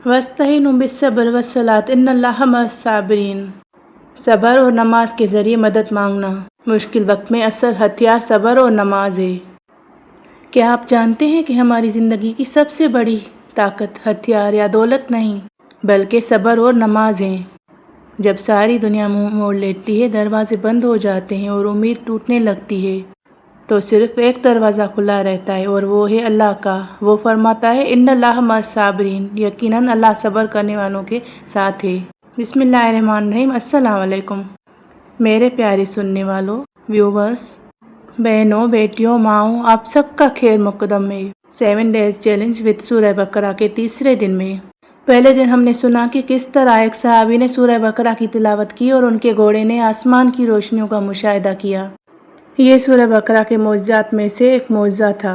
वस्तईनु बिस्सब्र वस्सलात इन्नल्लाह मअस्साबिरीन। सब्र और नमाज के ज़रिए मदद मांगना। मुश्किल वक्त में असल हथियार सब्र और नमाज है। क्या आप जानते हैं कि हमारी ज़िंदगी की सबसे बड़ी ताकत हथियार या दौलत नहीं बल्कि सब्र और नमाज है। जब सारी दुनिया मुंह मोड़ लेती है, दरवाजे बंद हो जाते हैं और उम्मीद टूटने लगती है, तो सिर्फ एक दरवाज़ा खुला रहता है और वो है अल्लाह का। वो फरमाता है इन्नल्लाह मअस्साबिरीन, यकीनन अल्लाह सब्र करने वालों के साथ है। बिस्मिल्लाहिर्रहमानिर्रहीम। अस्सलाम वालेकुम मेरे प्यारे सुनने वालों, व्यूवर्स, बहनों, बेटियों, माओं, आप सबका खैर मुकदम में 7 डेज चैलेंज विद सूरह बकरा के तीसरे दिन में पहले दिन हमने सुना कि किस तरह एक सहाबी ने सूरह बकरा की तिलावत की और उनके घोड़े ने आसमान की रोशनियों का मुशाहिदा किया। ये सूरह बकरा के मौजज़ात में से एक मौजज़ा था।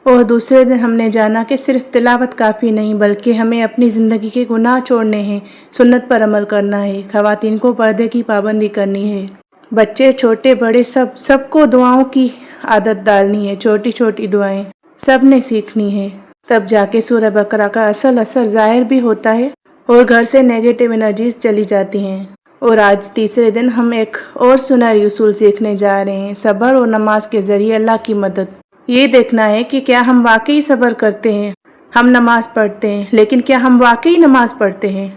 और दूसरे दिन हमने जाना कि सिर्फ तिलावत काफ़ी नहीं बल्कि हमें अपनी ज़िंदगी के गुनाह छोड़ने हैं, सुन्नत पर अमल करना है, ख़वातीन को पर्दे की पाबंदी करनी है, बच्चे छोटे बड़े सबको दुआओं की आदत डालनी है, छोटी छोटी दुआएं सब ने सीखनी है। तब जाके सूरह बकरा का असल असर ज़ाहिर भी होता है और घर से नेगेटिव एनर्जीज चली जाती हैं। और आज तीसरे दिन हम एक और सुनहरी उसूल सीखने जा रहे हैं, सब्र और नमाज के ज़रिए अल्लाह की मदद। ये देखना है कि क्या हम वाकई सब्र करते हैं। हम नमाज पढ़ते हैं, लेकिन क्या हम वाकई नमाज पढ़ते हैं?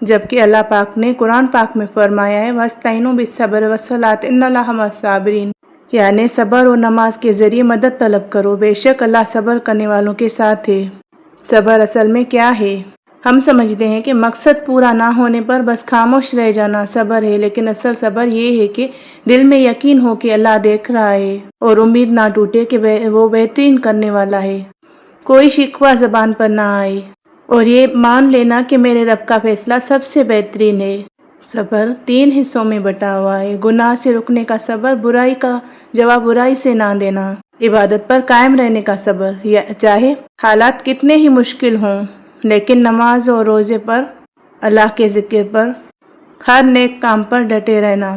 जबकि अल्लाह पाक ने कुरान पाक में फरमाया है वस्तईनु बिस्सब्र वस्सलात इन्नल्लाह मअस्साबिरीन, यानी सब्र और नमाज के ज़रिए मदद तलब करो, बेशक अल्लाह सब्र करने वालों के साथ है। सब्र असल में क्या है? हम समझते हैं कि मकसद पूरा ना होने पर बस खामोश रह जाना सब्र है, लेकिन असल सब्र ये है कि दिल में यकीन हो कि अल्लाह देख रहा है और उम्मीद ना टूटे कि वो बेहतरीन करने वाला है। कोई शिकवा ज़बान पर ना आए और ये मान लेना कि मेरे रब का फैसला सबसे बेहतरीन है। सब्र 3 हिस्सों में बटा हुआ है। गुनाह से रुकने का सब्र, बुराई का जवाब बुराई से ना देना, इबादत पर कायम रहने का सब्र, चाहे हालात कितने ही मुश्किल हों, लेकिन नमाज और रोज़े पर, अल्लाह के ज़िक्र पर, हर नेक काम पर डटे रहना।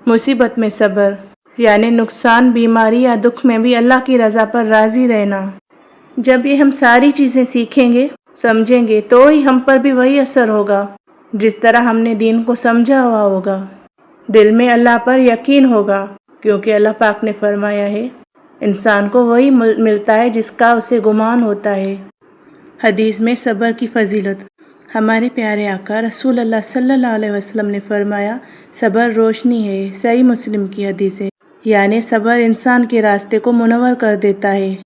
मुसीबत में सब्र, यानी नुकसान, बीमारी या दुख में भी अल्लाह की रज़ा पर राज़ी रहना। जब ये हम सारी चीज़ें सीखेंगे, समझेंगे, तो ही हम पर भी वही असर होगा जिस तरह हमने दीन को समझा हुआ होगा। दिल में अल्लाह पर यकीन होगा, क्योंकि अल्लाह पाक ने फरमाया है इंसान को वही मिलता है जिसका उसे गुमान होता है। हदीस में सब्र की फजीलत। हमारे प्यारे आका रसूल अल्लाह सल्लल्लाहु अलैहि वसल्लम ने फरमाया सब्र रोशनी है। सही मुस्लिम की हदीस है, यानी सब्र इंसान के रास्ते को मुनव्वर कर देता है।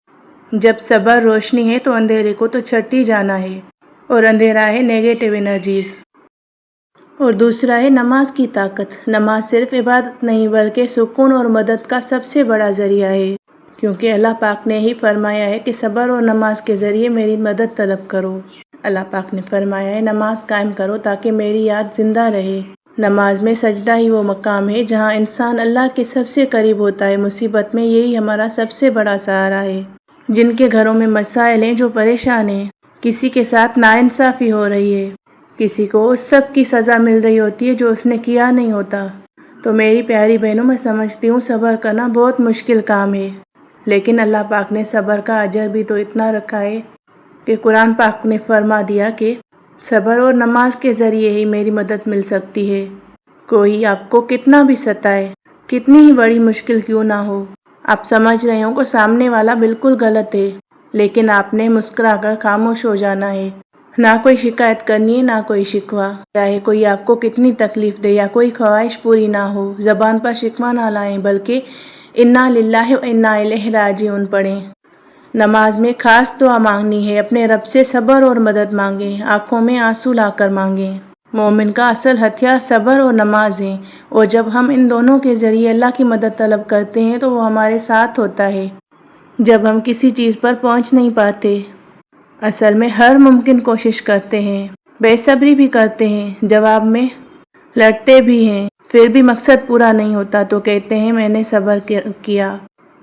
जब सब्र रोशनी है तो अंधेरे को तो छट ही जाना है, और अंधेरा है नेगेटिव एनर्जीज। और दूसरा है नमाज की ताकत। नमाज सिर्फ इबादत नहीं बल्कि सुकून और मदद का सबसे बड़ा ज़रिया है, क्योंकि अल्लाह पाक ने ही फरमाया है कि सब्र और नमाज के ज़रिए मेरी मदद तलब करो। अल्लाह पाक ने फरमाया है नमाज कायम करो ताकि मेरी याद ज़िंदा रहे। नमाज में सजदा ही वो मकाम है जहाँ इंसान अल्लाह के सबसे करीब होता है। मुसीबत में यही हमारा सबसे बड़ा सहारा है। जिनके घरों में मसाइल हैं, जो परेशान हैं, किसी के साथ नाइंसाफ़ी हो रही है, किसी को उस सब की सज़ा मिल रही होती है जो उसने किया नहीं होता, तो मेरी प्यारी बहनों, मैं समझती हूँ सब्र करना बहुत मुश्किल काम है। लेकिन अल्लाह पाक ने सब्र का अजर भी तो इतना रखा है कि कुरान पाक ने फरमा दिया कि सब्र और नमाज के ज़रिए ही मेरी मदद मिल सकती है। कोई आपको कितना भी सताए, कितनी ही बड़ी मुश्किल क्यों ना हो, आप समझ रहे हो कि सामने वाला बिल्कुल गलत है, लेकिन आपने मुस्कुराकर खामोश हो जाना है। ना कोई शिकायत करनी है, ना कोई शिकवा। चाहे कोई आपको कितनी तकलीफ़ दे या कोई ख्वाहिश पूरी ना हो, ज़बान पर शिकवा ना लाएं, बल्कि इन्ना लिल्लाहि व इन्ना इलैहि राजिऊन पढ़ें। नमाज में ख़ास दुआ मांगनी है, अपने रब से सब्र और मदद मांगें, आँखों में आंसू लाकर मांगें। मोमिन का असल हथियार सब्र और नमाज है, और जब हम इन दोनों के ज़रिए अल्लाह की मदद तलब करते हैं तो वो हमारे साथ होता है। जब हम किसी चीज़ पर पहुंच नहीं पाते, असल में हर मुमकिन कोशिश करते हैं, बेसब्री भी करते हैं, जवाब में लड़ते भी हैं, फिर भी मकसद पूरा नहीं होता तो कहते हैं मैंने सब्र किया।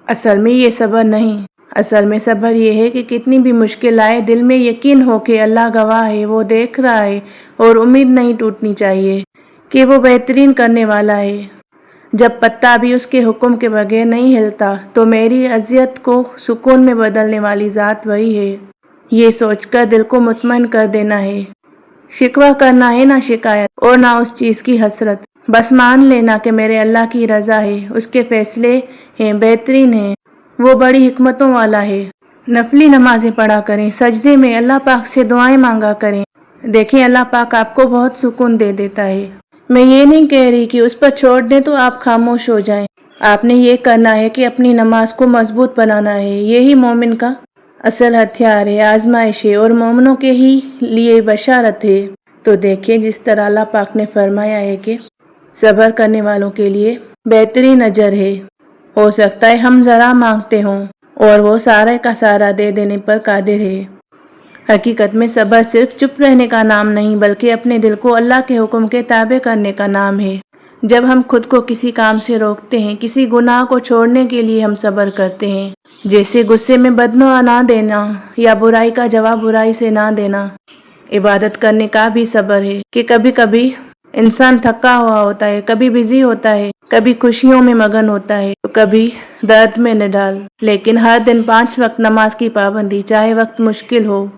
असल में ये सब्र नहीं, असल में सब्र ये है कि कितनी भी मुश्किल आए, दिल में यकीन हो कि अल्लाह गवाह है, वो देख रहा है, और उम्मीद नहीं टूटनी चाहिए कि वो बेहतरीन करने वाला है। जब पत्ता भी उसके हुक्म के बगैर नहीं हिलता, तो मेरी अज़ियत को सुकून में बदलने वाली ज़ात वही है। ये सोचकर दिल को मुतमईन कर देना है शिकवा करना है ना शिकायत और ना उस चीज़ की हसरत। बस मान लेना कि मेरे अल्लाह की रज़ा है, उसके फ़ैसले हैं, बेहतरीन हैं, वो बड़ी हिकमतों वाला है। नफली नमाज़ें पढ़ा करें, सजदे में अल्लाह पाक से दुआएं मांगा करें। देखें अल्लाह पाक आपको बहुत सुकून दे देता है। मैं ये नहीं कह रही कि उस पर छोड़ दें तो आप खामोश हो जाएं। आपने ये करना है कि अपनी नमाज को मजबूत बनाना है। यही मोमिन का असल हथियार है, आजमाइश है और मोमिनों के ही लिए बशारत है। तो देखिए जिस तरह अल्लाह पाक ने फरमाया है कि सब्र करने वालों के लिए बेहतरीन अजर है। हो सकता है हम ज़रा मांगते हों और वो सारे का सारा दे देने पर कादिर है। हकीकत में सब्र सिर्फ चुप रहने का नाम नहीं बल्कि अपने दिल को अल्लाह के हुक्म के ताबे करने का नाम है। जब हम खुद को किसी काम से रोकते हैं, किसी गुनाह को छोड़ने के लिए हम सब्र करते हैं, जैसे गुस्से में बददुआ ना देना या बुराई का जवाब बुराई से ना देना। इबादत करने का भी सब्र है कि कभी कभी इंसान थका हुआ होता है, कभी बिजी होता है, कभी खुशियों में मगन होता है तो कभी दर्द में निडाल, लेकिन हर दिन 5 वक्त नमाज की पाबंदी, चाहे वक्त मुश्किल हो,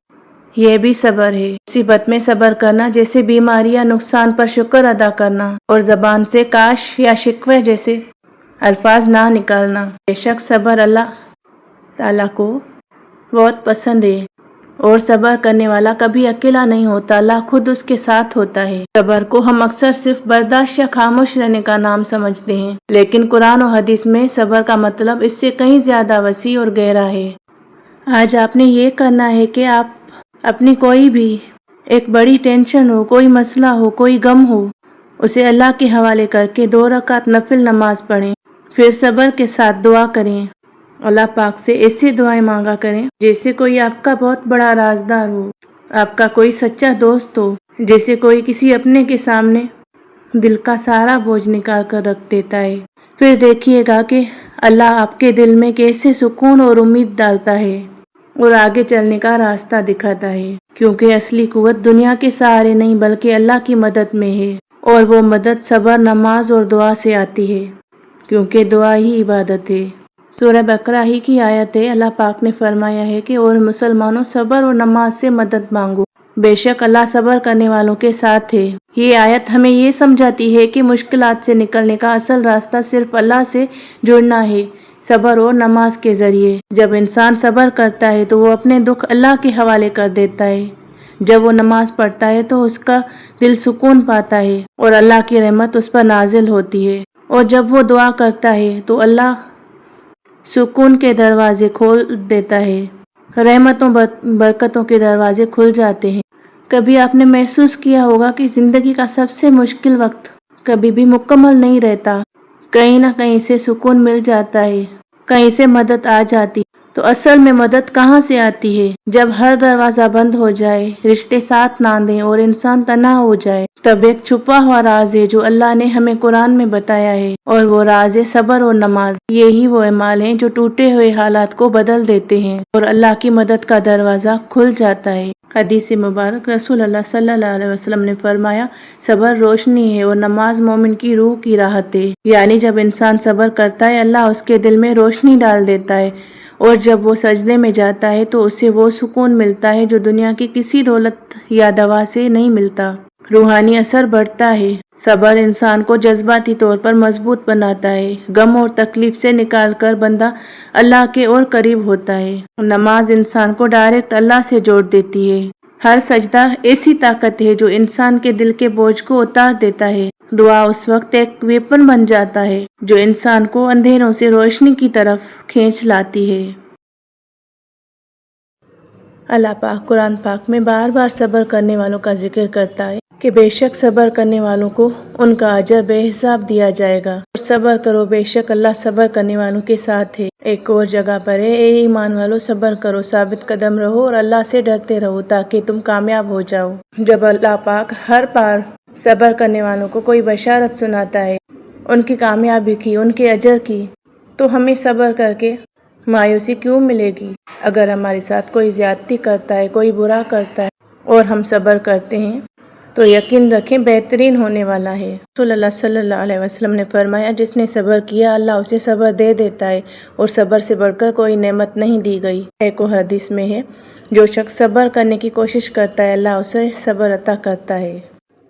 यह भी सब्र है। मुसीबत में सब्र करना जैसे बीमारी या नुकसान पर शुक्र अदा करना और ज़बान से काश या शिकवे जैसे अल्फाज ना निकालना। बेशक सब्र अल्लाह ताला को बहुत पसंद है और सब्र करने वाला कभी अकेला नहीं होता, अल्लाह खुद उसके साथ होता है। सब्र को हम अक्सर सिर्फ बर्दाश्त या खामोश रहने का नाम समझते हैं, लेकिन कुरान और हदीस में सब्र का मतलब इससे कहीं ज़्यादा वसी और गहरा है। आज आपने ये करना है कि आप अपनी कोई भी एक बड़ी टेंशन हो, कोई मसला हो, कोई गम हो, उसे अल्लाह के हवाले करके 2 रकात नफिल नमाज पढ़ें, फिर सब्र के साथ दुआ करें। अल्लाह पाक से ऐसी दुआएं मांगा करें जैसे कोई आपका बहुत बड़ा राजदार हो, आपका कोई सच्चा दोस्त हो, जैसे कोई किसी अपने के सामने दिल का सारा बोझ निकाल कर रख देता है। फिर देखिएगा कि अल्लाह आपके दिल में कैसे सुकून और उम्मीद डालता है और आगे चलने का रास्ता दिखाता है, क्योंकि असली कुव्वत दुनिया के सहारे नहीं बल्कि अल्लाह की मदद में है और वो मदद सब्र, नमाज और दुआ से आती है, क्योंकि दुआ ही इबादत है। सूरह बकरा ही की आयत है। अल्लाह पाक ने फरमाया है कि और मुसलमानों सब्र और नमाज से मदद मांगो, बेशक अल्लाह सब्र करने वालों के साथ है। ये आयत हमें ये समझाती है कि मुश्किलात से निकलने का असल रास्ता सिर्फ अल्लाह से जुड़ना है, सब्र और नमाज के ज़रिए। जब इंसान सब्र करता है तो वो अपने दुख अल्लाह के हवाले कर देता है। जब वो नमाज पढ़ता है तो उसका दिल सुकून पाता है और अल्लाह की रहमत उस पर नाजिल होती है। और जब वो दुआ करता है तो अल्लाह सुकून के दरवाजे खोल देता है, रहमतों बरकतों के दरवाजे खुल जाते हैं। कभी आपने महसूस किया होगा कि ज़िंदगी का सबसे मुश्किल वक्त कभी भी मुकम्मल नहीं रहता, कहीं ना कहीं से सुकून मिल जाता है, कहीं से मदद आ जाती। तो असल में मदद कहाँ से आती है? जब हर दरवाज़ा बंद हो जाए, रिश्ते साथ ना दें और इंसान तन्हा हो जाए, तब एक छुपा हुआ राज है जो अल्लाह ने हमें कुरान में बताया है, और वो राज है सब्र और नमाज। यही वो अमाल हैं जो टूटे हुए हालात को बदल देते हैं और अल्लाह की मदद का दरवाज़ा खुल जाता है। हदीस मुबारक रसूल अल्लाह सल्लल्लाहु अलैहि वसल्लम ने फरमाया, सब्र रोशनी है और नमाज मोमिन की रूह की राहत है। यानी जब इंसान सब्र करता है अल्लाह उसके दिल में रोशनी डाल देता है और जब वो सजदे में जाता है तो उसे वो सुकून मिलता है जो दुनिया की किसी दौलत या दवा से नहीं मिलता। रूहानी असर बढ़ता है। सब्र इंसान को जज्बाती तौर पर मजबूत बनाता है। गम और तकलीफ से निकालकर बंदा अल्लाह के और करीब होता है। नमाज इंसान को डायरेक्ट अल्लाह से जोड़ देती है। हर सजदा ऐसी ताकत है जो इंसान के दिल के बोझ को उतार देता है। दुआ उस वक्त एक वेपन बन जाता है जो इंसान को अंधेरों से रोशनी की तरफ खींच लाती है। अल्लाह पाक कुरान पाक में बार बार सब्र करने वालों का जिक्र करता है कि बेशक सब्र करने वालों को उनका अजर बेहिसाब दिया जाएगा। और सब्र करो, बेशक अल्लाह सब्र करने वालों के साथ है। एक और जगह पर है, ए ईमान वालों सब्र करो, साबित कदम रहो और अल्लाह से डरते रहो ताकि तुम कामयाब हो जाओ। जब अल्लाह पाक हर बार सब्र करने वालों को कोई बशारत सुनाता है उनकी कामयाबी की, उनके अजर की, तो हमें सब्र करके मायूसी क्यों मिलेगी? अगर हमारे साथ कोई ज्यादती करता है, कोई बुरा करता है और हम सब्र करते हैं तो यकीन रखें बेहतरीन होने वाला है। रसूलुल्लाह सल्लल्लाहु अलैहि वसल्लम ने फरमाया, जिसने सब्र किया अल्लाह उसे सब्र दे देता है और सब्र से बढ़कर कोई नेमत नहीं दी गई। एक और हदीस में है, جو شخص صبر کرنے کی کوشش کرتا ہے اللہ اسے صبر عطا کرتا ہے۔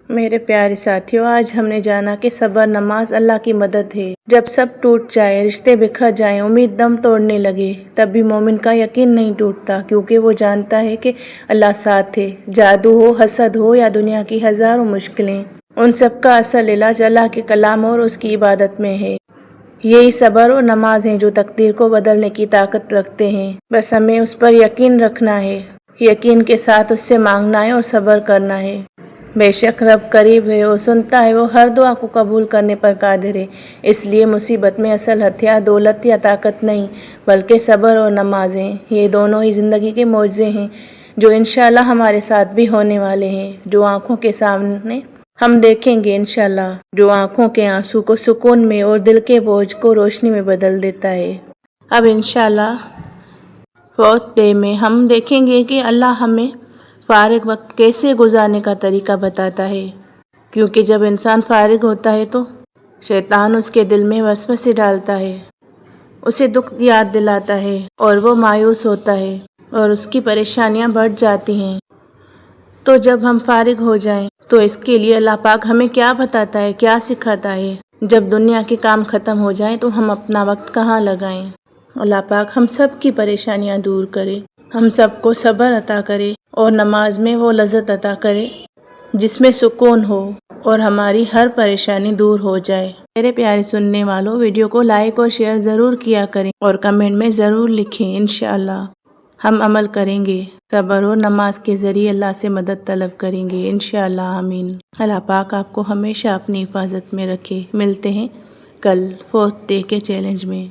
میرے پیارے ساتھیوں، آج ہم نے جانا کہ صبر نماز اللہ کی مدد ہے۔ جب سب ٹوٹ جائے، رشتے بکھر جائیں، امید دم توڑنے لگے، تب بھی مومن کا یقین نہیں ٹوٹتا، کیونکہ وہ جانتا ہے کہ اللہ ساتھ ہے۔ جادو ہو، حسد ہو یا دنیا کی ہزاروں مشکلیں، ان سب کا اصل علاج اللہ کے کلام اور اس کی عبادت میں ہے۔ یہی صبر اور نماز ہیں جو تقدیر کو بدلنے کی طاقت رکھتے ہیں۔ بس ہمیں اس پر یقین رکھنا ہے، یقین کے ساتھ اس سے مانگنا ہے اور صبر کرنا ہے۔ بے شک رب قریب ہے، وہ سنتا ہے، وہ ہر دعا کو قبول کرنے پر قادر ہے۔ اس لیے مصیبت میں اصل ہتھیار دولت یا طاقت نہیں، بلکہ صبر اور نماز ہیں۔ یہ دونوں ہی زندگی کے معجزے ہیں جو انشاءاللہ ہمارے ساتھ بھی ہونے والے ہیں، جو آنکھوں کے سامنے ہم دیکھیں گے انشاءاللہ، جو آنکھوں کے آنسو کو سکون میں اور دل کے بوجھ کو روشنی میں بدل دیتا ہے۔ اب انشاءاللہ 4th ڈے میں ہم دیکھیں گے کہ اللہ ہمیں فارغ وقت کیسے گزارنے کا طریقہ بتاتا ہے، کیونکہ جب انسان فارغ ہوتا ہے تو شیطان اس کے دل میں وسوسے ڈالتا ہے، اسے دکھ یاد دلاتا ہے اور وہ مایوس ہوتا ہے اور اس کی پریشانیاں بڑھ جاتی ہیں۔ تو جب ہم فارغ ہو جائیں تو اس کے لیے اللہ پاک ہمیں کیا بتاتا ہے، کیا سکھاتا ہے؟ جب دنیا کے کام ختم ہو جائیں تو ہم اپنا وقت کہاں لگائیں؟ اللہ پاک ہم سب کی پریشانیاں دور کرے، ہم سب کو صبر عطا کرے اور نماز میں وہ لذت عطا کرے جس میں سکون ہو اور ہماری ہر پریشانی دور ہو جائے۔ میرے پیارے سننے والوں، ویڈیو کو لائک اور شیئر ضرور کیا کریں اور کمنٹ میں ضرور لکھیں۔ انشاءاللہ ہم عمل کریں گے، صبر اور نماز کے ذریعے اللہ سے مدد طلب کریں گے انشاءاللہ، آمین۔ اللہ پاک آپ کو ہمیشہ اپنی حفاظت میں رکھے۔ ملتے ہیں کل 4th ڈے کے چیلنج میں۔